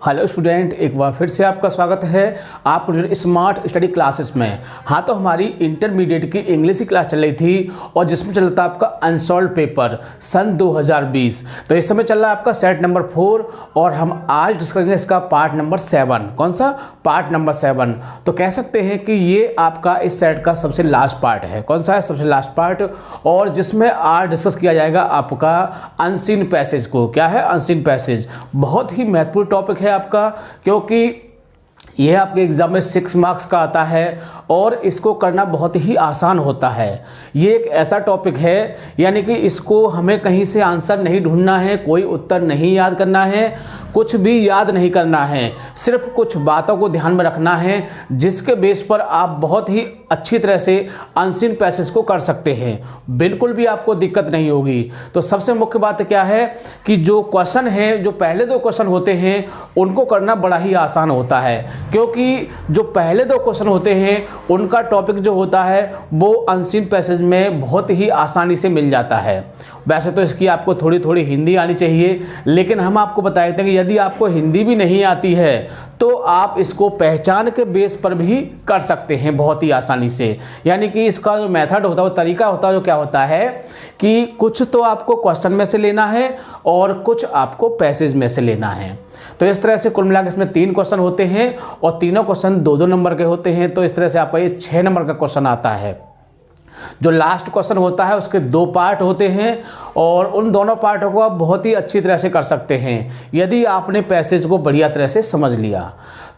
Hello student, एक बार फिर से आपका स्वागत है आपको स्मार्ट स्टडी क्लासेस में। हाँ, तो हमारी इंटरमीडिएट की इंग्लिश की क्लास चल रही थी और जिसमें चल रहा था आपका अनसॉल्व पेपर सन 2020। तो इस समय चल रहा है आपका सेट नंबर 4 और हम आज डिस्कस करेंगे इसका पार्ट नंबर 7। कौन सा? Part number 7। तो कह सकते हैं कि ये आपका इस सेट का सबसे लास्ट पार्ट है। कौन सा है? सबसे लास्ट पार्ट, और जिसमें आज डिस्कस किया जाएगा आपका अनसीन पैसेज को। क्या है अनसीन पैसेज? बहुत ही महत्वपूर्ण टॉपिक है आपका, क्योंकि यह आपके एग्जाम में 6 मार्क्स का आता है और इसको करना बहुत ही आसान होता है। ये एक ऐसा टॉपिक है यानी कि इसको हमें कहीं से आंसर नहीं ढूंढना है, कोई उत्तर नहीं याद करना है, कुछ भी याद नहीं करना है, सिर्फ कुछ बातों को ध्यान में रखना है जिसके बेस पर आप बहुत ही अच्छी तरह से अनसीन पैसेज को कर सकते हैं। बिल्कुल भी आपको दिक्कत नहीं होगी। तो सबसे मुख्य बात क्या है कि जो क्वेश्चन है, जो पहले 2 क्वेश्चन होते हैं उनको करना बड़ा ही आसान होता है, क्योंकि जो पहले 2 क्वेश्चन होते हैं उनका टॉपिक जो होता है वो अनसीन पैसेज में बहुत ही आसानी से मिल जाता है। वैसे तो इसकी आपको थोड़ी थोड़ी हिंदी आनी चाहिए, लेकिन हम आपको बता देते हैं कि यदि आपको हिंदी भी नहीं आती है तो आप इसको पहचान के बेस पर भी कर सकते हैं बहुत ही आसानी से। यानी कि इसका जो मेथड होता है, वो तरीका होता है, जो क्या होता है कि कुछ तो आपको क्वेश्चन में से लेना है और कुछ आपको पैसेज में से लेना है। तो इस तरह से कुल मिलाकर इसमें 3 क्वेश्चन होते हैं और तीनों क्वेश्चन 2-2 नंबर के होते हैं। तो इस तरह से आपका ये 6 नंबर का क्वेश्चन आता है। जो लास्ट क्वेश्चन होता है उसके 2 पार्ट होते हैं और उन दोनों पार्टों को आप बहुत ही अच्छी तरह से कर सकते हैं यदि आपने पैसेज को बढ़िया तरह से समझ लिया।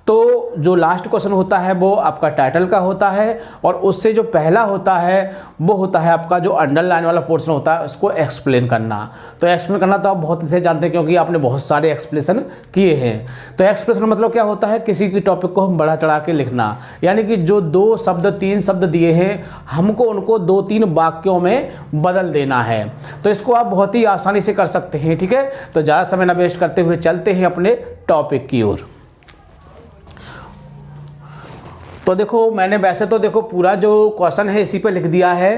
तो जो लास्ट क्वेश्चन होता है वो आपका टाइटल का होता है और उससे जो पहला होता है वो होता है आपका जो अंडरलाइन वाला पोर्शन होता है उसको एक्सप्लेन करना। तो एक्सप्लेन करना तो आप बहुत अच्छे से जानते हैं क्योंकि आपने बहुत सारे एक्सप्लेनेशन किए हैं। तो एक्सप्लेनेशन मतलब क्या होता है? किसी की टॉपिक को हम बढ़ा चढ़ा के लिखना, यानी कि जो 2 शब्द 3 शब्द दिए हैं हमको उनको 2-3 वाक्यों में बदल देना है। तो इसको आप बहुत ही आसानी से कर सकते हैं। ठीक है, तो ज़्यादा समय ना वेस्ट करते हुए चलते हैं अपने टॉपिक की ओर। तो देखो, मैंने वैसे तो देखो पूरा जो क्वेश्चन है इसी पे लिख दिया है,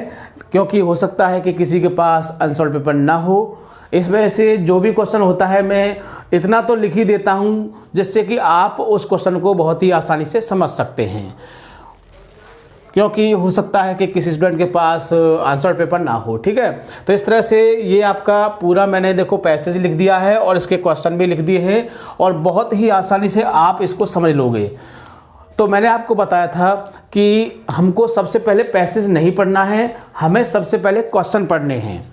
क्योंकि हो सकता है कि किसी के पास अनसॉल्व पेपर ना हो। इस वजह से जो भी क्वेश्चन होता है मैं इतना तो लिख ही देता हूँ जिससे कि आप उस क्वेश्चन को बहुत ही आसानी से समझ सकते हैं, क्योंकि हो सकता है कि किसी स्टूडेंट के पास आंसर पेपर ना हो। ठीक है, तो इस तरह से ये आपका पूरा मैंने देखो पैसेज लिख दिया है और इसके क्वेश्चन भी लिख दिए हैं और बहुत ही आसानी से आप इसको समझ लोगे। तो मैंने आपको बताया था कि हमको सबसे पहले पैसेज नहीं पढ़ना है, हमें सबसे पहले क्वेश्चन पढ़ने हैं,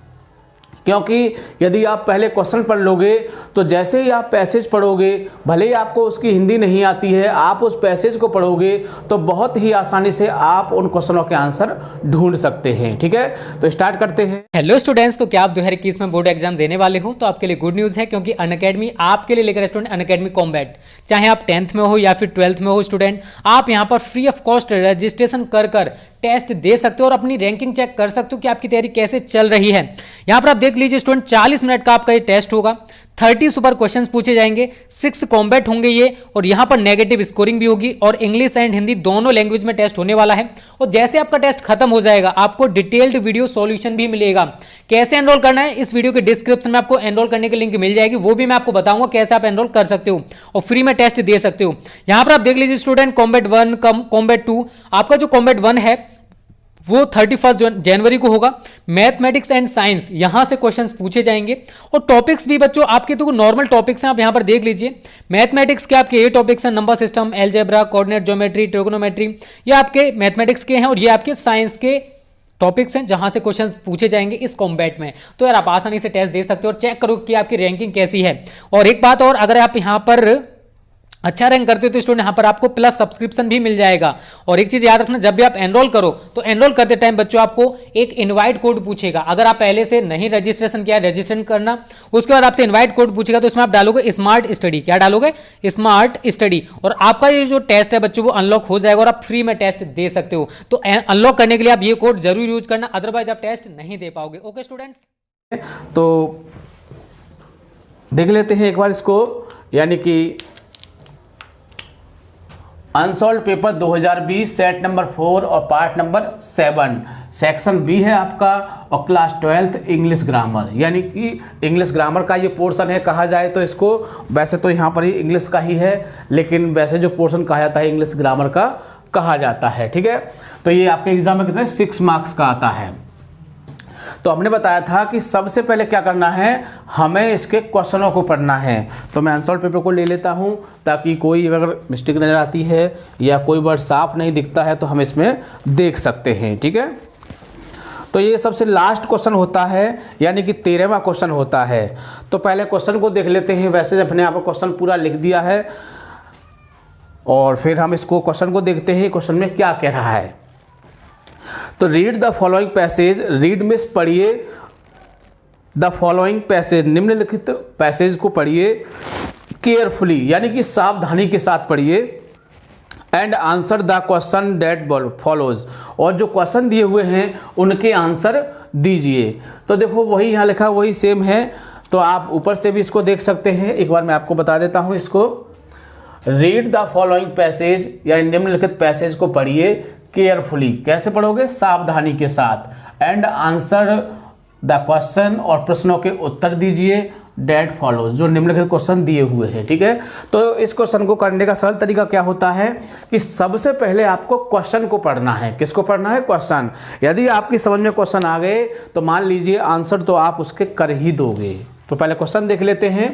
क्योंकि यदि आप पहले क्वेश्चन पढ़ लोगे तो जैसे ही आप पैसेज पढ़ोगे, भले ही आपको उसकी हिंदी नहीं आती है, आप उस पैसेज को पढ़ोगे तो बहुत ही आसानी से आप उन क्वेश्चनों के आंसर ढूंढ सकते हैं। ठीक है, तो स्टार्ट करते हैं। हेलो स्टूडेंट्स, तो क्या आप 2021 में बोर्ड एग्जाम देने वाले हो? तो आपके लिए गुड न्यूज़ है, क्योंकि अनअकैडमी आपके लिए लेकर स्टूडेंट अनअकैडमी कॉम्बैट, चाहे आप 10th में हो या फिर 12th में हो स्टूडेंट, आप यहाँ पर फ्री ऑफ कॉस्ट रजिस्ट्रेशन कर टेस्ट दे सकते हो और अपनी रैंकिंग चेक कर सकते हो कि आपकी तैयारी कैसे चल रही है। यहाँ पर आप देख लीजिए स्टूडेंट, 40 मिनट का आपका ये टेस्ट होगा, 30 सुपर क्वेश्चंस पूछे जाएंगे, 6 कॉम्बैट होंगे ये, और यहाँ पर नेगेटिव स्कोरिंग भी होगी और इंग्लिश एंड हिंदी दोनों लैंग्वेज में टेस्ट होने वाला है। और जैसे आपका टेस्ट खत्म हो जाएगा आपको डिटेल्ड वीडियो सॉल्यूशन भी मिलेगा। कैसे एनरोल करना है, इस वीडियो के डिस्क्रिप्शन में आपको एनरोल करने की लिंक मिल जाएगी, वो भी मैं आपको बताऊंगा कैसे आप एनरोल कर सकते हो और फ्री में टेस्ट दे सकते हो। यहाँ पर आप देख लीजिए स्टूडेंट, कॉम्बैट 1 कॉम्बैट 2, आपका जो कॉम्बैट 1 है वो 31 जनवरी को होगा। मैथमेटिक्स एंड साइंस यहां से क्वेश्चंस पूछे जाएंगे और टॉपिक्स भी बच्चों आपके तो नॉर्मल टॉपिक्स हैं, आप यहां पर देख लीजिए। मैथमेटिक्स के आपके ये टॉपिक्स हैं, number system, algebra, coordinate geometry, trigonometry, ये आपके मैथमेटिक्स के हैं और ये आपके साइंस के टॉपिक्स हैं जहां से क्वेश्चंस पूछे जाएंगे इस कॉम्बैट में। तो यार आप आसानी से टेस्ट दे सकते हो और चेक करो कि आपकी रैंकिंग कैसी है। और एक बात और, अगर आप यहां पर अच्छा रैंक करते हो तो स्टूडेंट यहाँ पर आपको प्लस सब्सक्रिप्शन भी मिल जाएगा। और एक चीज याद रखना, जब भी आप एनरोल करो तो एनरोल करते टाइम बच्चों आपको एक इनवाइट कोड पूछेगा। अगर आप पहले से नहीं रजिस्ट्रेशन किया है, रजिस्ट्रेशन करना, उसके बाद आपसे इनवाइट कोड पूछेगा तो इसमें आप डालोगे स्मार्ट स्टडी। क्या डालोगे? Smart study. और आपका ये जो टेस्ट है बच्चों वो अनलॉक हो जाएगा और आप फ्री में टेस्ट दे सकते हो। तो अनलॉक करने के लिए आप ये कोड जरूर यूज करना, अदरवाइज आप टेस्ट नहीं दे पाओगे। ओके स्टूडेंट्स, तो देख लेते हैं एक बार इसको, यानी कि अनसॉल्व पेपर 2020 सेट नंबर 4 और पार्ट नंबर 7, सेक्शन बी है आपका, और क्लास 12th इंग्लिश ग्रामर, यानी कि इंग्लिश ग्रामर का ये पोर्शन है। कहा जाए तो इसको, वैसे तो यहाँ पर ही इंग्लिश का ही है, लेकिन वैसे जो पोर्शन कहा जाता है इंग्लिश ग्रामर का कहा जाता है, ठीक है। तो ये आपके एग्जाम में कितने 6 मार्क्स का आता है। तो हमने बताया था कि सबसे पहले क्या करना है, हमें इसके क्वेश्चनों को पढ़ना है। तो मैं अनसॉल्व पेपर को ले लेता हूं, ताकि कोई अगर मिस्टेक नज़र आती है या कोई वर्ड साफ नहीं दिखता है तो हम इसमें देख सकते हैं, ठीक है। तो ये सबसे लास्ट क्वेश्चन होता है, यानी कि 13वां क्वेश्चन होता है। तो पहले क्वेश्चन को देख लेते हैं। वैसे अपने यहाँ पर क्वेश्चन पूरा लिख दिया है, और फिर हम इसको क्वेश्चन को देखते हैं क्वेश्चन में क्या कह रहा है। तो read the following passage, read में पढ़िए द फॉलोइंग पैसेज, निम्नलिखित पैसेज को पढ़िए केयरफुली, यानी कि सावधानी के साथ पढ़िए, and answer the question that follows, और जो क्वेश्चन दिए हुए हैं उनके आंसर दीजिए। तो देखो वही यहाँ लिखा, वही सेम है। तो आप ऊपर से भी इसको देख सकते हैं, एक बार मैं आपको बता देता हूँ इसको। रीड द फॉलोइंग पैसेज, यानी निम्नलिखित पैसेज को पढ़िए केयरफुली, कैसे पढ़ोगे, सावधानी के साथ, एंड आंसर द क्वेश्चन, और प्रश्नों के उत्तर दीजिए, डेट फॉलोज, जो निम्नलिखित क्वेश्चन दिए हुए हैं, ठीक है। तो इस क्वेश्चन को करने का सरल तरीका क्या होता है कि सबसे पहले आपको क्वेश्चन को पढ़ना है। किसको पढ़ना है, क्वेश्चन। यदि आपकी समझ में क्वेश्चन आ गए तो मान लीजिए आंसर तो आप उसके कर ही दोगे। तो पहले क्वेश्चन देख लेते हैं।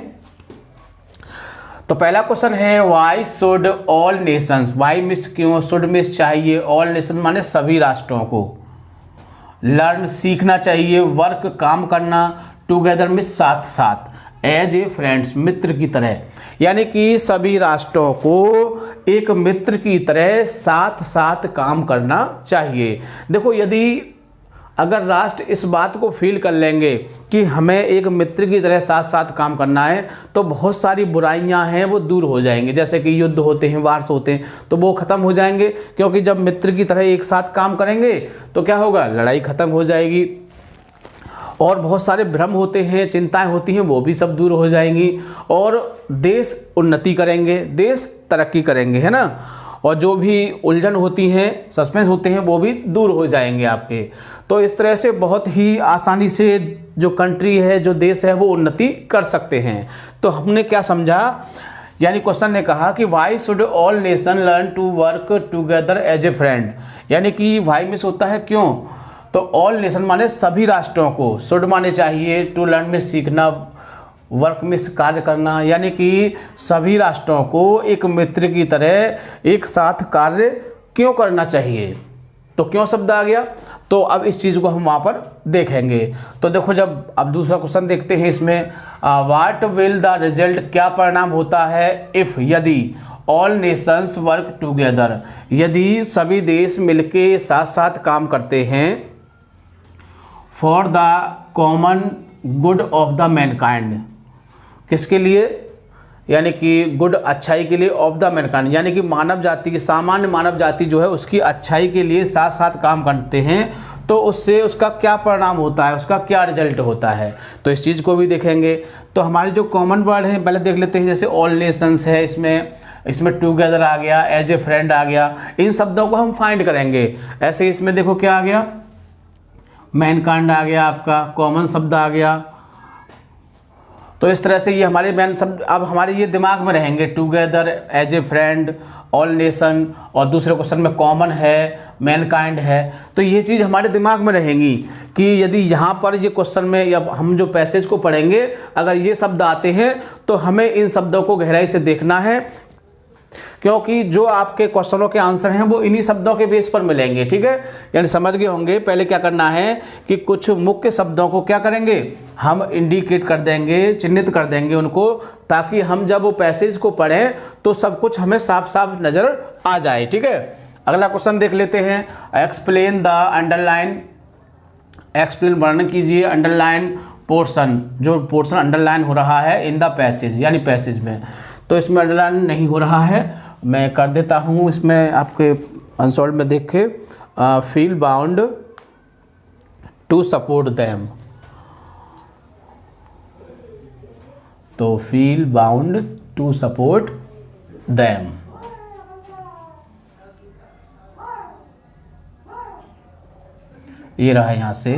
तो पहला क्वेश्चन है, why should all nations, why miss क्यों, शुड मिस चाहिए, ऑल नेशन माने सभी राष्ट्रों को, लर्न सीखना चाहिए, वर्क काम करना, टुगेदर मिस साथ साथ, एज ए फ्रेंड्स मित्र की तरह, यानी कि सभी राष्ट्रों को एक मित्र की तरह साथ साथ काम करना चाहिए। देखो यदि अगर राष्ट्र इस बात को फील कर लेंगे कि हमें एक मित्र की तरह साथ साथ काम करना है, तो बहुत सारी बुराइयां हैं वो दूर हो जाएंगी। जैसे कि युद्ध होते हैं, वार्स होते हैं, तो वो ख़त्म हो जाएंगे, क्योंकि जब मित्र की तरह एक साथ काम करेंगे तो क्या होगा, लड़ाई ख़त्म हो जाएगी। और बहुत सारे भ्रम होते हैं, चिंताएं होती हैं, वो भी सब दूर हो जाएंगी, और देश उन्नति करेंगे, देश तरक्की करेंगे, है ना। और जो भी उलझन होती हैं, सस्पेंस होते हैं, वो भी दूर हो जाएंगे आपके। तो इस तरह से बहुत ही आसानी से जो कंट्री है, जो देश है, वो उन्नति कर सकते हैं। तो हमने क्या समझा, यानी क्वेश्चन ने कहा कि why should all nation learn to work together as a friend, यानी कि वाई मिस होता है क्यों, तो ऑल नेशन माने सभी राष्ट्रों को, शुड माने चाहिए, टू लर्न में सीखना, वर्क में कार्य करना, यानी कि सभी राष्ट्रों को एक मित्र की तरह एक साथ कार्य क्यों करना चाहिए। तो क्यों शब्द आ गया, तो अब इस चीज़ को हम वहाँ पर देखेंगे। तो देखो जब अब दूसरा क्वेश्चन देखते हैं इसमें, व्हाट विल द रिजल्ट, क्या परिणाम होता है, इफ यदि ऑल नेशंस वर्क टुगेदर, यदि सभी देश मिलके साथ साथ काम करते हैं, for the common good of the Mankind, किसके लिए, यानी कि गुड अच्छाई के लिए, ऑफ द मैनकाइंड यानी कि मानव जाति की, सामान्य मानव जाति जो है उसकी अच्छाई के लिए साथ साथ काम करते हैं, तो उससे उसका क्या परिणाम होता है, उसका क्या रिजल्ट होता है। तो इस चीज़ को भी देखेंगे। तो हमारे जो कॉमन वर्ड हैं पहले देख लेते हैं। जैसे ऑल नेशंस है, इसमें टुगेदर आ गया, एज ए फ्रेंड आ गया, इन शब्दों को हम फाइंड करेंगे। ऐसे इसमें देखो क्या आ गया, मैनकाइंड आ गया, आपका कॉमन शब्द आ गया। तो इस तरह से ये हमारे मेन शब्द अब हमारे ये दिमाग में रहेंगे, together, as a friend, all nation, और दूसरे क्वेश्चन में कॉमन है, मैनकाइंड है। तो ये चीज़ हमारे दिमाग में रहेंगी कि यदि यहाँ पर ये क्वेश्चन में या हम जो पैसेज को पढ़ेंगे, अगर ये शब्द आते हैं तो हमें इन शब्दों को गहराई से देखना है, क्योंकि जो आपके क्वेश्चनों के आंसर हैं वो इन्हीं शब्दों के बेस पर मिलेंगे, ठीक है। यानी समझ गए होंगे। पहले क्या करना है कि कुछ मुख्य शब्दों को क्या करेंगे, हम इंडिकेट कर देंगे, चिन्हित कर देंगे उनको, ताकि हम जब वो पैसेज को पढ़ें तो सब कुछ हमें साफ साफ नज़र आ जाए, ठीक है। अगला क्वेश्चन देख लेते हैं। एक्सप्लेन द अंडरलाइन, एक्सप्लेन वर्णन कीजिए अंडरलाइन पोर्शन, जो पोर्शन अंडरलाइन हो रहा है इन द पैसेज, यानी पैसेज में। तो इसमें अंडरलाइन नहीं हो रहा है, मैं कर देता हूँ इसमें आपके अनसॉल्व में देख के, feel bound to support them. तो feel bound to support them, ये रहा यहाँ से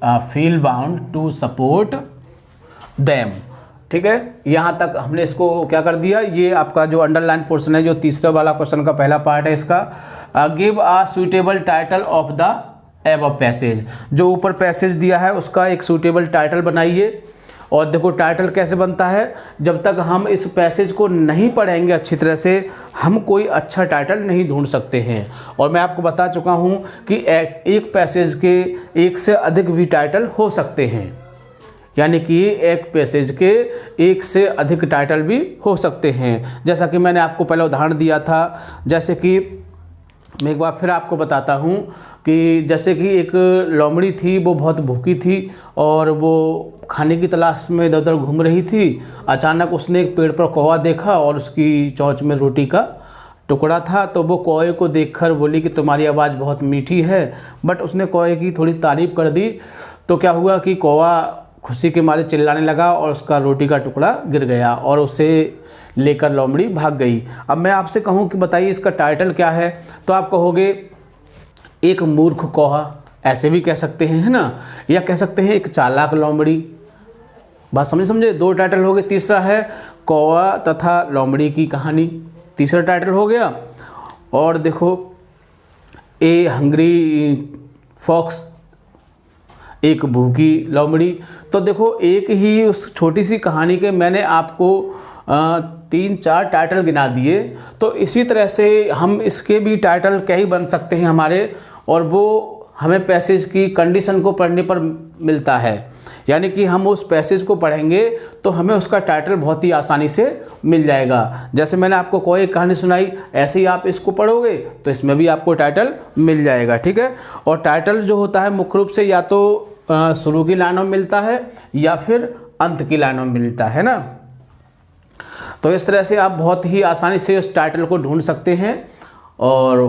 feel bound to support them. ठीक है, यहाँ तक हमने इसको क्या कर दिया। ये आपका जो अंडरलाइन पोर्शन है, जो तीसरा वाला क्वेश्चन का पहला पार्ट है इसका, give a suitable title of the above passage. जो ऊपर पैसेज दिया है उसका एक सूटेबल टाइटल बनाइए। और देखो टाइटल कैसे बनता है, जब तक हम इस पैसेज को नहीं पढ़ेंगे अच्छी तरह से हम कोई अच्छा टाइटल नहीं ढूंढ सकते हैं। और मैं आपको बता चुका हूं कि एक पैसेज के एक से अधिक भी टाइटल हो सकते हैं, यानी कि एक पैसेज के एक से अधिक टाइटल भी हो सकते हैं। जैसा कि मैंने आपको पहले उदाहरण दिया था, जैसे कि मैं एक बार फिर आपको बताता हूँ कि जैसे कि एक लोमड़ी थी, वो बहुत भूखी थी और वो खाने की तलाश में इधर उधर घूम रही थी। अचानक उसने एक पेड़ पर कौवा देखा और उसकी चोंच में रोटी का टुकड़ा था। तो वो कौवे को देखकर बोली कि तुम्हारी आवाज़ बहुत मीठी है। बट उसने कौवे की थोड़ी तारीफ़ कर दी। तो क्या हुआ कि कौवा खुशी के मारे चिल्लाने लगा और उसका रोटी का टुकड़ा गिर गया और उसे लेकर लोमड़ी भाग गई। अब मैं आपसे कहूँ कि बताइए इसका टाइटल क्या है, तो आप कहोगे एक मूर्ख कौवा, ऐसे भी कह सकते हैं, है ना, या कह सकते हैं एक चालाक लोमड़ी। बात समझे, दो टाइटल हो गए। तीसरा है कौवा तथा लोमड़ी की कहानी, तीसरा टाइटल हो गया। और देखो ए हंग्री फॉक्स, एक भूखी लोमड़ी। तो देखो एक ही उस छोटी सी कहानी के मैंने आपको 3-4 टाइटल गिना दिए। तो इसी तरह से हम इसके भी टाइटल कई बन सकते हैं हमारे, और वो हमें पैसेज की कंडीशन को पढ़ने पर मिलता है। यानी कि हम उस पैसेज को पढ़ेंगे तो हमें उसका टाइटल बहुत ही आसानी से मिल जाएगा। जैसे मैंने आपको कोई कहानी सुनाई, ऐसे ही आप इसको पढ़ोगे तो इसमें भी आपको टाइटल मिल जाएगा। ठीक है, और टाइटल जो होता है मुख्य रूप से या तो शुरू की लाइनों में मिलता है या फिर अंत की लाइनों में मिलता है ना। तो इस तरह से आप बहुत ही आसानी से उस टाइटल को ढूंढ सकते हैं और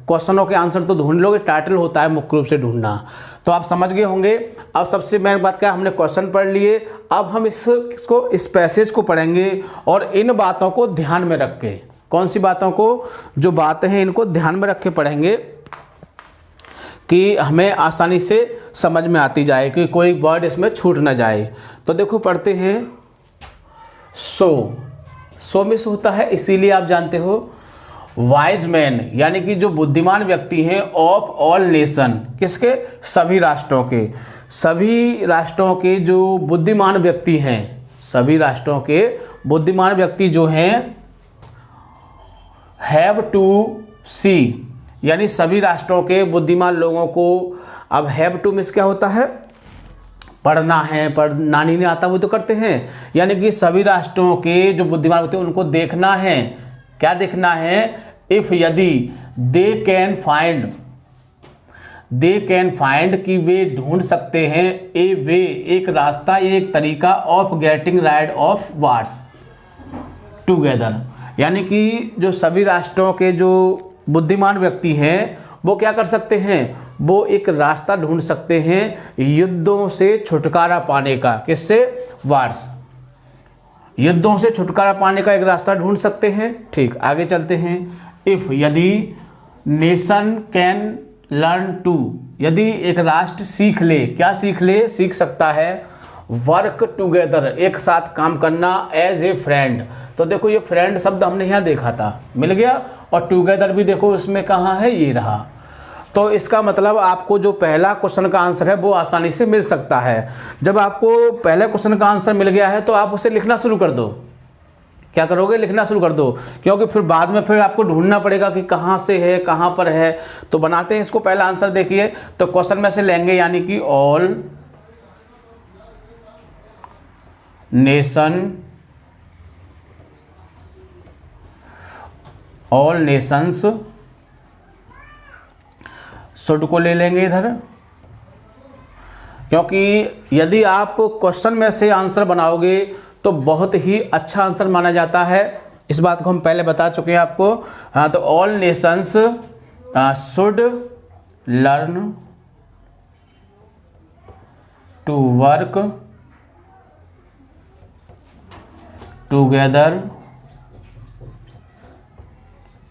क्वेश्चनों के आंसर तो ढूंढ लोगे, टाइटल होता है मुख्य रूप से ढूंढना। तो आप समझ गए होंगे। अब सबसे मेन बात क्या, हमने क्वेश्चन पढ़ लिए, अब हम इस पैसेज को पढ़ेंगे और इन बातों को ध्यान में रख के, कौन सी बातों को, जो बातें हैं इनको ध्यान में रख के पढ़ेंगे कि हमें आसानी से समझ में आती जाए, कि कोई वर्ड इसमें छूट ना जाए। तो देखो पढ़ते हैं। सो में से होता है, इसीलिए आप जानते हो वाइज मैन, यानी कि जो बुद्धिमान व्यक्ति हैं, ऑफ ऑल नेशन, किसके, सभी राष्ट्रों के, सभी राष्ट्रों के जो बुद्धिमान व्यक्ति हैं, सभी राष्ट्रों के बुद्धिमान व्यक्ति जो हैं, हैव टू सी, यानी सभी राष्ट्रों के बुद्धिमान लोगों को, अब हैव टू मीन्स क्या होता है, पढ़ना है, पढ़ना नहीं आता वो तो करते हैं, यानी कि सभी राष्ट्रों के जो बुद्धिमान होते हैं उनको देखना है। क्या देखना है, इफ यदि दे कैन फाइंड, कि वे ढूंढ सकते हैं, ए वे, एक रास्ता, एक तरीका, of getting ride of wars together, यानी कि जो सभी राष्ट्रों के जो बुद्धिमान व्यक्ति हैं वो क्या कर सकते हैं, वो एक रास्ता ढूंढ सकते हैं युद्धों से छुटकारा पाने का। किससे, वार्स, युद्धों से छुटकारा पाने का एक रास्ता ढूंढ सकते हैं। ठीक, आगे चलते हैं। इफ यदि नेशन कैन लर्न टू, यदि एक राष्ट्र सीख ले, क्या सीख ले, सीख सकता है, वर्क टुगेदर, एक साथ काम करना, एज ए फ्रेंड। तो देखो ये फ्रेंड शब्द हमने यहाँ देखा था, मिल गया, और टुगेदर भी देखो इसमें कहाँ है, ये रहा। तो इसका मतलब आपको जो पहला क्वेश्चन का आंसर है वो आसानी से मिल सकता है। जब आपको पहले क्वेश्चन का आंसर मिल गया है तो आप उसे लिखना शुरू कर दो। क्या करोगे, लिखना शुरू कर दो, क्योंकि फिर बाद में फिर आपको ढूंढना पड़ेगा कि कहाँ से है, कहाँ पर है। तो बनाते हैं इसको, पहला आंसर देखिए। तो क्वेश्चन में से लेंगे, यानी कि ऑल नेशंस शुड को ले लेंगे इधर, क्योंकि यदि आप क्वेश्चन में से आंसर बनाओगे तो बहुत ही अच्छा आंसर माना जाता है। इस बात को हम पहले बता चुके हैं आपको। हाँ, तो all nations should learn to work together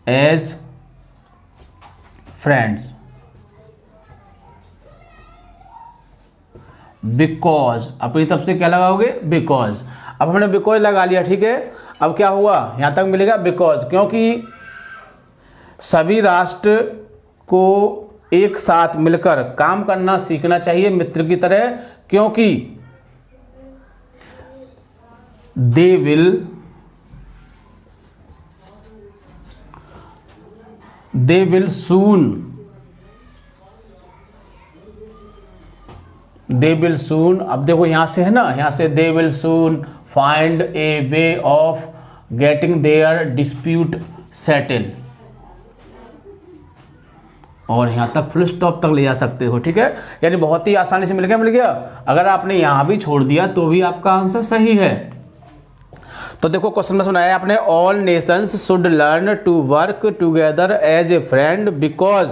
as friends. Because अपनी तरफ से क्या लगाओगे, बिकॉज। अब हमने बिकॉज लगा लिया, ठीक है। अब क्या हुआ, यहाँ तक मिलेगा बिकॉज, क्योंकि सभी राष्ट्र को एक साथ मिलकर काम करना सीखना चाहिए मित्र की तरह, क्योंकि दे विल सून। अब देखो यहां से है ना, यहां से they will soon find a way of getting their dispute settle, और यहां तक फुल स्टॉप तक ले जा सकते हो, ठीक है। यानी बहुत ही आसानी से मिल गया। अगर आपने यहां भी छोड़ दिया तो भी आपका आंसर सही है। तो देखो क्वेश्चन में सुनाया आपने, all nations should learn to work together as a friend because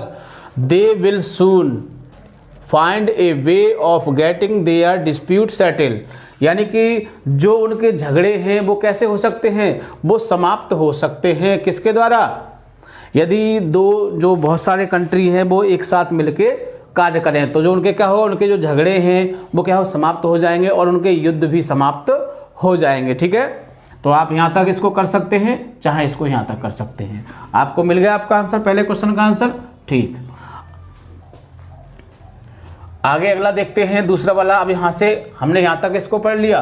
they will soon find a way of getting their dispute settle. यानी कि जो उनके झगड़े हैं वो कैसे हो सकते हैं, वो समाप्त हो सकते हैं, किसके द्वारा, यदि जो बहुत सारे कंट्री हैं वो एक साथ मिलके कार्य करें, तो जो उनके क्या हो, उनके जो झगड़े हैं वो क्या हो, समाप्त हो जाएंगे, और उनके युद्ध भी समाप्त हो जाएंगे, ठीक है। तो आप यहाँ तक इसको कर सकते हैं, चाहे इसको यहाँ तक कर सकते हैं। आपको मिल गया आपका आंसर, पहले क्वेश्चन का आंसर, ठीक। आगे अगला देखते हैं, दूसरा वाला। अब यहाँ से हमने यहाँ तक इसको पढ़ लिया,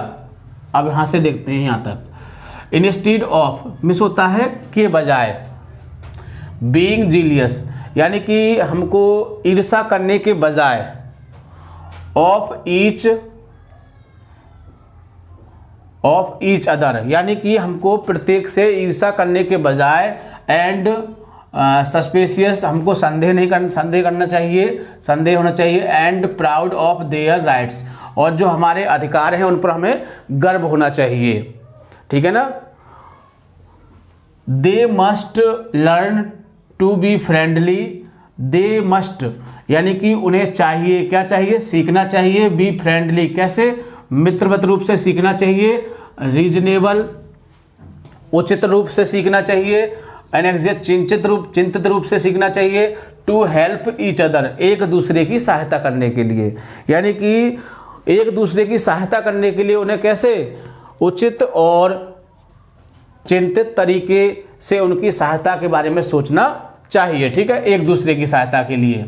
अब यहाँ से देखते हैं यहाँ तक। इंस्टीड ऑफ मिस होता है के बजाय, बीइंग जीलियस यानी कि हमको ईर्षा करने के बजाय, ऑफ ईच अदर यानी कि हमको प्रत्येक से ईर्षा करने के बजाय, एंड सस्पेशियस हमको संदेह करना चाहिए, संदेह होना चाहिए, and proud of their rights और जो हमारे अधिकार हैं उन पर हमें गर्व होना चाहिए, ठीक है ना। They must learn to be friendly, they must यानी कि उन्हें चाहिए, क्या चाहिए, सीखना चाहिए, बी फ्रेंडली कैसे, मित्रवत रूप से सीखना चाहिए, रीजनेबल उचित रूप से सीखना चाहिए, एनेक्सियस चिंतित रूप से सीखना चाहिए, टू हेल्प ईच अदर एक दूसरे की सहायता करने के लिए, यानी कि एक दूसरे की सहायता करने के लिए उन्हें कैसे उचित और चिंतित तरीके से उनकी सहायता के बारे में सोचना चाहिए, ठीक है, एक दूसरे की सहायता के लिए।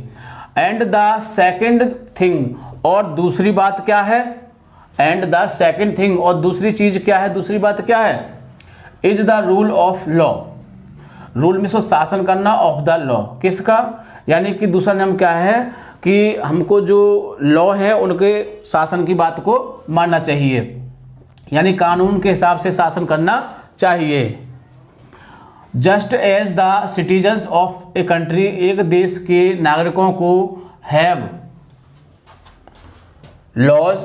एंड द सेकंड थिंग और दूसरी बात क्या है, एंड द सेकंड थिंग और दूसरी चीज क्या है, दूसरी बात क्या है, is the rule of law, rule में सो शासन करना, ऑफ द लॉ किसका, यानी कि दूसरा नाम क्या है कि हमको जो लॉ है उनके शासन की बात को मानना चाहिए, यानी कानून के हिसाब से शासन करना चाहिए। Just as the citizens of a country एक देश के नागरिकों को हैव लॉज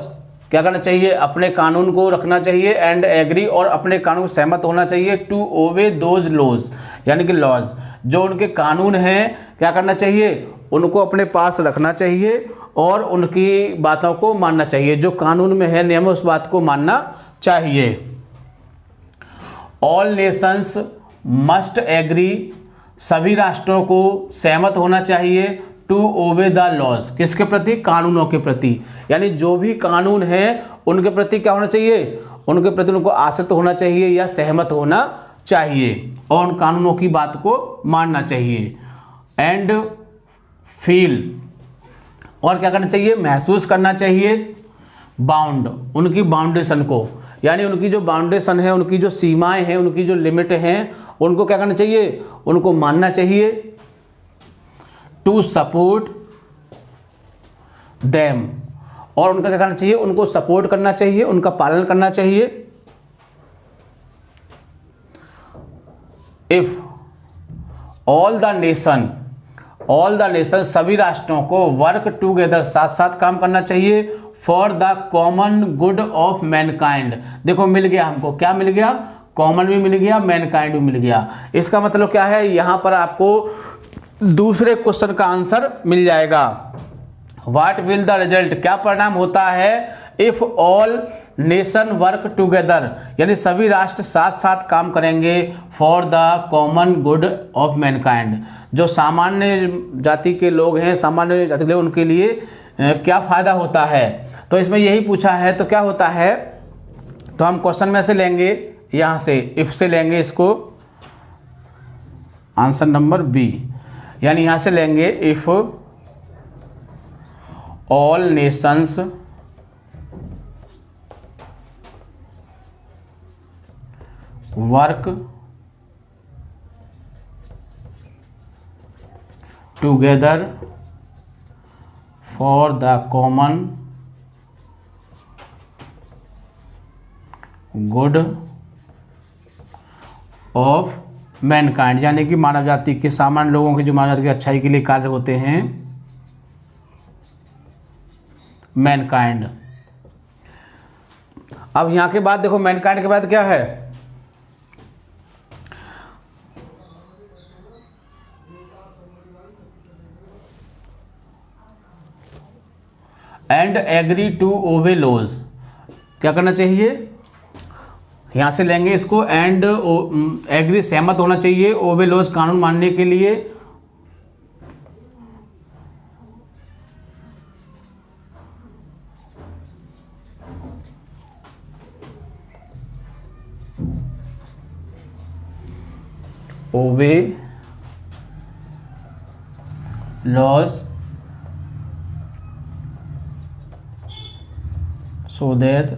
क्या करना चाहिए, अपने कानून को रखना चाहिए, एंड एग्री और अपने कानून सहमत होना चाहिए, टू ओबे दोज लॉज यानी कि लॉज जो उनके कानून हैं क्या करना चाहिए, उनको अपने पास रखना चाहिए और उनकी बातों को मानना चाहिए, जो कानून में है नियम उस बात को मानना चाहिए। ऑल नेशंस मस्ट एग्री सभी राष्ट्रों को सहमत होना चाहिए, टू ओबे द लॉज किसके प्रति, कानूनों के प्रति, यानी जो भी कानून है उनके प्रति क्या होना चाहिए, उनके प्रति उनको आश्रित होना चाहिए या सहमत होना चाहिए और उन कानूनों की बात को मानना चाहिए। एंड फील और क्या करना चाहिए, महसूस करना चाहिए, बाउंड उनकी बाउंडेशन को, यानी उनकी जो बाउंडेशन है, उनकी जो सीमाएं हैं, उनकी जो लिमिट हैं उनको क्या करना चाहिए, उनको मानना चाहिए। टू सपोर्ट देम और उनका क्या करना चाहिए, उनको सपोर्ट करना चाहिए, उनका पालन करना चाहिए। इफ ऑल द नेशन सभी राष्ट्रों को वर्क टूगेदर साथ साथ काम करना चाहिए, for the common good of Mankind. देखो मिल गया हमको, क्या मिल गया, कॉमन भी मिल गया, मैनकाइंड भी मिल गया। इसका मतलब क्या है, यहां पर आपको दूसरे क्वेश्चन का आंसर मिल जाएगा। व्हाट विल द रिजल्ट क्या परिणाम होता है, if all nation work together यानी सभी राष्ट्र साथ साथ काम करेंगे, for the common good of Mankind जो सामान्य जाति के लोग हैं, सामान्य जाति के लोग उनके लिए क्या फ़ायदा होता है। तो इसमें यही पूछा है, तो क्या होता है, तो हम क्वेश्चन में से लेंगे, यहाँ से इफ से लेंगे इसको, आंसर नंबर बी, यानी यहाँ से लेंगे if all Nations work together for the common good of Mankind, यानी कि मानव जाति के, सामान्य लोगों के, जो मानव जाति की अच्छाई के लिए कार्य होते हैं, मैनकाइंड। अब यहाँ के बाद देखो, मैनकाइंड के बाद क्या है, and agree to obey laws. क्या करना चाहिए, यहाँ से लेंगे इसको, एंड एग्री सहमत होना चाहिए, ओबे लॉज कानून मानने के लिए, ओबे laws so that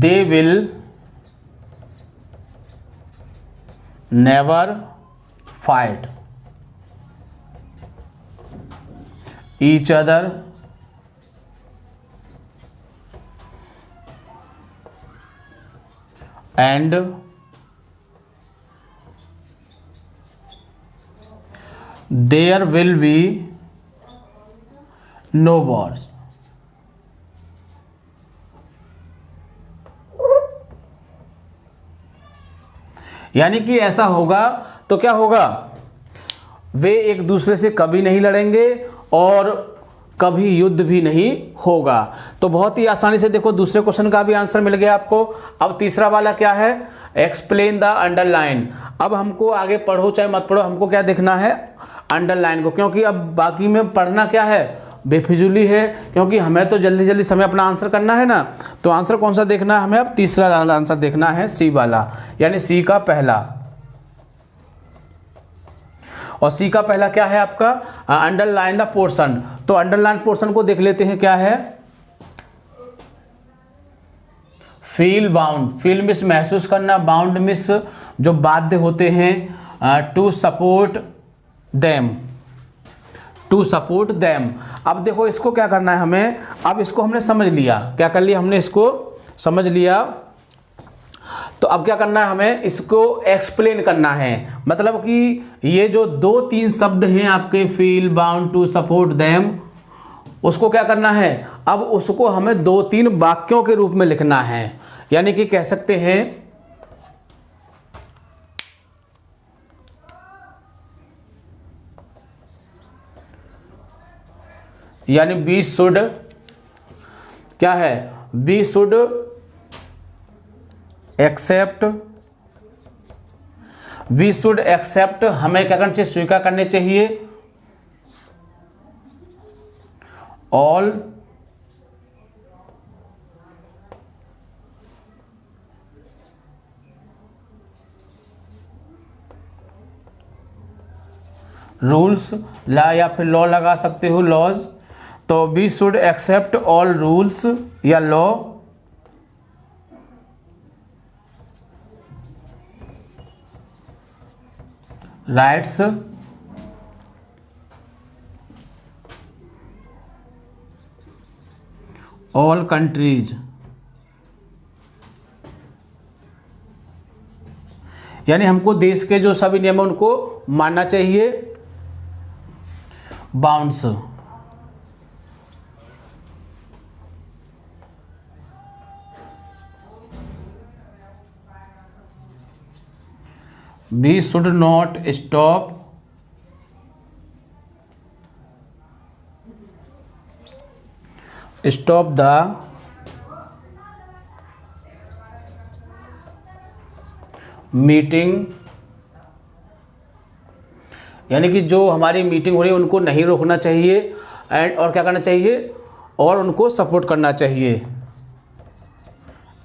they will never fight each other and there will be no wars। यानी कि ऐसा होगा तो क्या होगा, वे एक दूसरे से कभी नहीं लड़ेंगे और कभी युद्ध भी नहीं होगा। तो बहुत ही आसानी से देखो, दूसरे क्वेश्चन का भी आंसर मिल गया आपको। अब तीसरा वाला क्या है, एक्सप्लेन द अंडरलाइन। अब हमको आगे पढ़ो चाहे मत पढ़ो, हमको क्या देखना है, अंडरलाइन को, क्योंकि अब बाकी में पढ़ना क्या है, बेफिजूली है, क्योंकि हमें तो जल्दी जल्दी समय अपना आंसर करना है ना। तो आंसर कौन सा देखना है हमें, अब तीसरा आंसर देखना है, सी वाला, यानी सी का पहला। और सी का पहला क्या है आपका, अंडरलाइन द पोर्शन। तो अंडरलाइन पोर्शन को देख लेते हैं, क्या है, फील बाउंड, फील मिस महसूस करना, बाउंड मिस जो बाध्य होते हैं, to support them, to support them. अब देखो इसको क्या करना है हमें, अब इसको हमने समझ लिया, क्या कर लिया हमने, इसको समझ लिया। तो अब क्या करना है हमें, इसको एक्सप्लेन करना है। मतलब कि ये जो 2-3 शब्द हैं आपके, feel, bound, to support them, उसको क्या करना है, अब उसको हमें 2-3 वाक्यों के रूप में लिखना है। यानी कि कह सकते हैं, यानी बी शुड, क्या है, be should accept, we should accept, हमें क्या करना चाहिए, स्वीकार करने चाहिए, ऑल रूल्स, ला या फिर लॉ लगा सकते हो, लॉज। तो we should accept all rules या लॉ राइट्स ऑल कंट्रीज, यानी हमको देश के जो सभी नियम उनको मानना चाहिए। Bounds, we should not stop the meeting यानी कि जो हमारी मीटिंग हो रही है उनको नहीं रोकना चाहिए, एंड और क्या करना चाहिए, और उनको सपोर्ट करना चाहिए,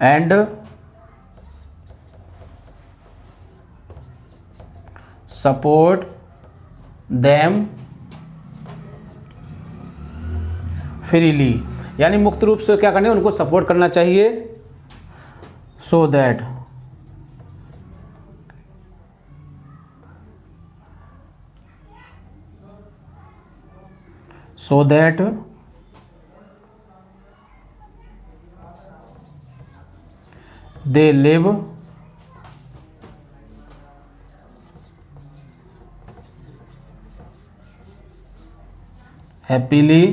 एंड सपोर्ट देम फ्रीली, यानी मुक्त रूप से क्या करना है, उनको सपोर्ट करना चाहिए, so that they live happily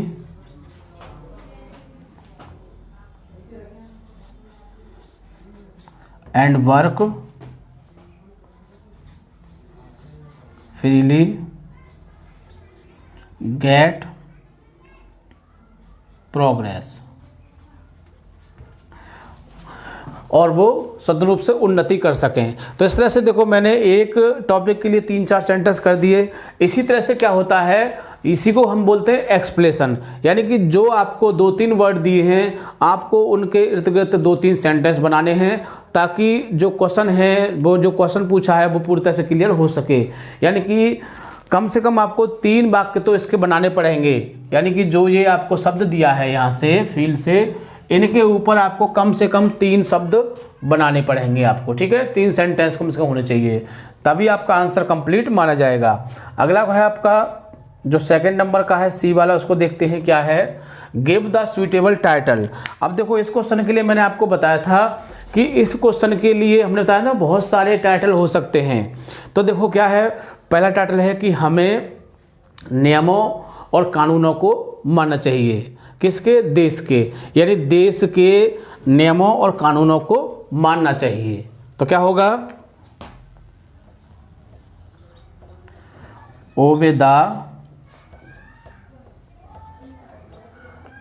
and work freely, get progress, और वो सदरूप से उन्नति कर सकें। तो इस तरह से देखो मैंने एक टॉपिक के लिए 3-4 सेंटेंस कर दिए। इसी तरह से क्या होता है, इसी को हम बोलते हैं एक्सप्लेशन, यानी कि जो आपको 2-3 वर्ड दिए हैं आपको उनके इर्द गिर्द 2-3 सेंटेंस बनाने हैं, ताकि जो क्वेश्चन है, वो जो क्वेश्चन पूछा है वो पूरी तरह से क्लियर हो सके। यानी कि कम से कम आपको 3 वाक्य तो इसके बनाने पड़ेंगे, यानी कि जो ये आपको शब्द दिया है यहाँ से फील्ड से, इनके ऊपर आपको कम से कम 3 शब्द बनाने पड़ेंगे आपको, ठीक है। 3 सेंटेंस कम से कम होने चाहिए, तभी आपका आंसर कंप्लीट माना जाएगा। अगला है आपका जो सेकंड नंबर का है सी वाला, उसको देखते हैं क्या है, गिव द सुइटेबल टाइटल। अब देखो इस क्वेश्चन के लिए मैंने आपको बताया था कि इस क्वेश्चन के लिए हमने बताया ना बहुत सारे टाइटल हो सकते हैं। तो देखो क्या है, पहला टाइटल है कि हमें नियमों और कानूनों को मानना चाहिए, किसके, देश के, यानी देश के नियमों और कानूनों को मानना चाहिए। तो क्या होगा, obey the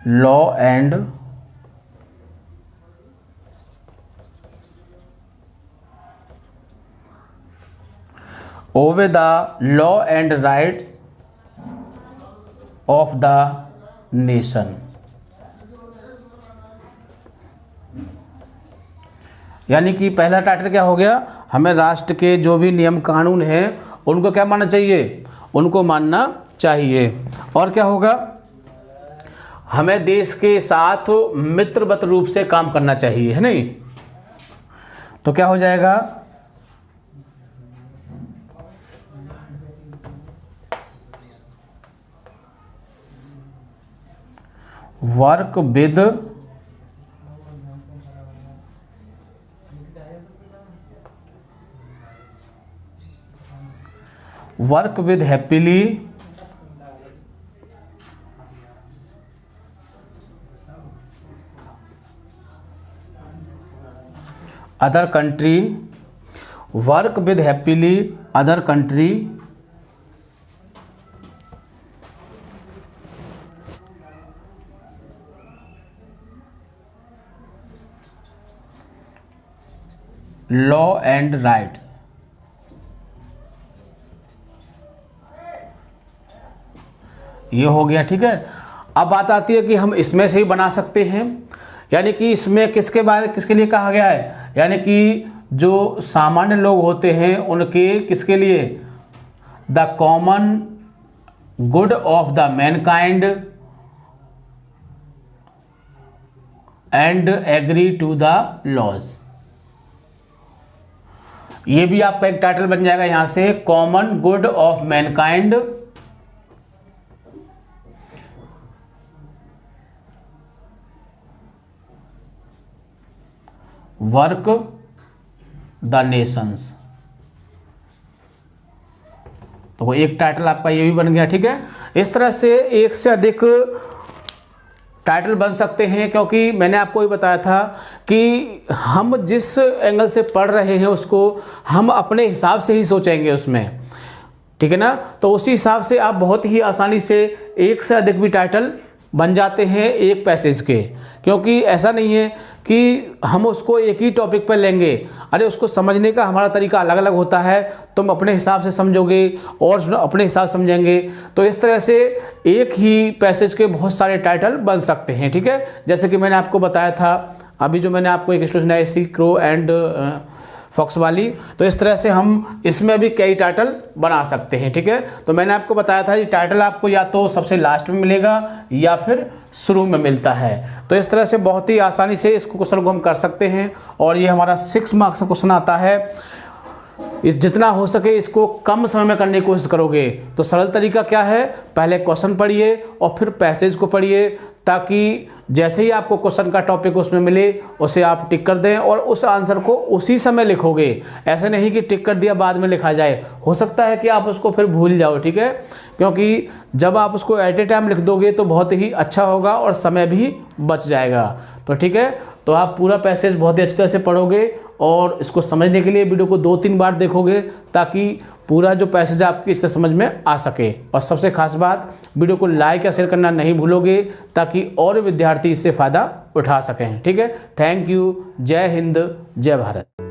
law and obey the law and rights of the nation, यानी कि पहला टाइटल क्या हो गया, हमें राष्ट्र के जो भी नियम कानून हैं उनको क्या मानना चाहिए, उनको मानना चाहिए। और क्या होगा, हमें देश के साथ मित्रवत रूप से काम करना चाहिए, है नहीं। तो क्या हो जाएगा, work with happily other country, work with happily other country law and right. ये हो गया, ठीक है। अब बात आती है कि हम इसमें से ही बना सकते हैं, यानी कि इसमें किसके बारे किसके लिए कहा गया है, यानी कि जो सामान्य लोग होते हैं उनके किसके लिए, the common good of the mankind and agree to the laws. ये भी आपका एक टाइटल बन जाएगा यहां से, common good of mankind work the nations. तो वो एक टाइटल आपका ये भी बन गया, ठीक है। इस तरह से एक से अधिक टाइटल बन सकते हैं, क्योंकि मैंने आपको ये बताया था कि हम जिस एंगल से पढ़ रहे हैं उसको हम अपने हिसाब से ही सोचेंगे उसमें, ठीक है ना। तो उसी हिसाब से आप बहुत ही आसानी से एक से अधिक भी टाइटल बन जाते हैं एक पैसेज के, क्योंकि ऐसा नहीं है कि हम उसको एक ही टॉपिक पर लेंगे। अरे उसको समझने का हमारा तरीका अलग अलग होता है, तुम अपने हिसाब से समझोगे और अपने हिसाब से समझेंगे, तो इस तरह से एक ही पैसेज के बहुत सारे टाइटल बन सकते हैं। ठीक है, जैसे कि मैंने आपको बताया था अभी जो मैंने आपको एक स्टोरी सुनाई थी क्रो एंड फॉक्स वाली, तो इस तरह से हम इसमें भी कई टाइटल बना सकते हैं। ठीक है, तो मैंने आपको बताया था कि टाइटल आपको या तो सबसे लास्ट में मिलेगा या फिर शुरू में मिलता है। तो इस तरह से बहुत ही आसानी से इस क्वेश्चन को हम कर सकते हैं और ये हमारा 6 मार्क्स का क्वेश्चन आता है। जितना हो सके इसको कम समय में करने की कोशिश करोगे तो सरल तरीका क्या है, पहले क्वेश्चन पढ़िए और फिर पैसेज को पढ़िए, ताकि जैसे ही आपको क्वेश्चन का टॉपिक उसमें मिले उसे आप टिक कर दें और उस आंसर को उसी समय लिखोगे। ऐसे नहीं कि टिक कर दिया बाद में लिखा जाए, हो सकता है कि आप उसको फिर भूल जाओ। ठीक है, क्योंकि जब आप उसको एट ए टाइम लिख दोगे तो बहुत ही अच्छा होगा और समय भी बच जाएगा। तो ठीक है, तो आप पूरा पैसेज बहुत ही अच्छी तरह से पढ़ोगे और इसको समझने के लिए वीडियो को 2-3 बार देखोगे ताकि पूरा जो पैसेज आपकी इस तरह समझ में आ सके। और सबसे खास बात, वीडियो को लाइक या शेयर करना नहीं भूलोगे ताकि और विद्यार्थी इससे फ़ायदा उठा सकें। ठीक है, थैंक यू, जय हिंद, जय भारत।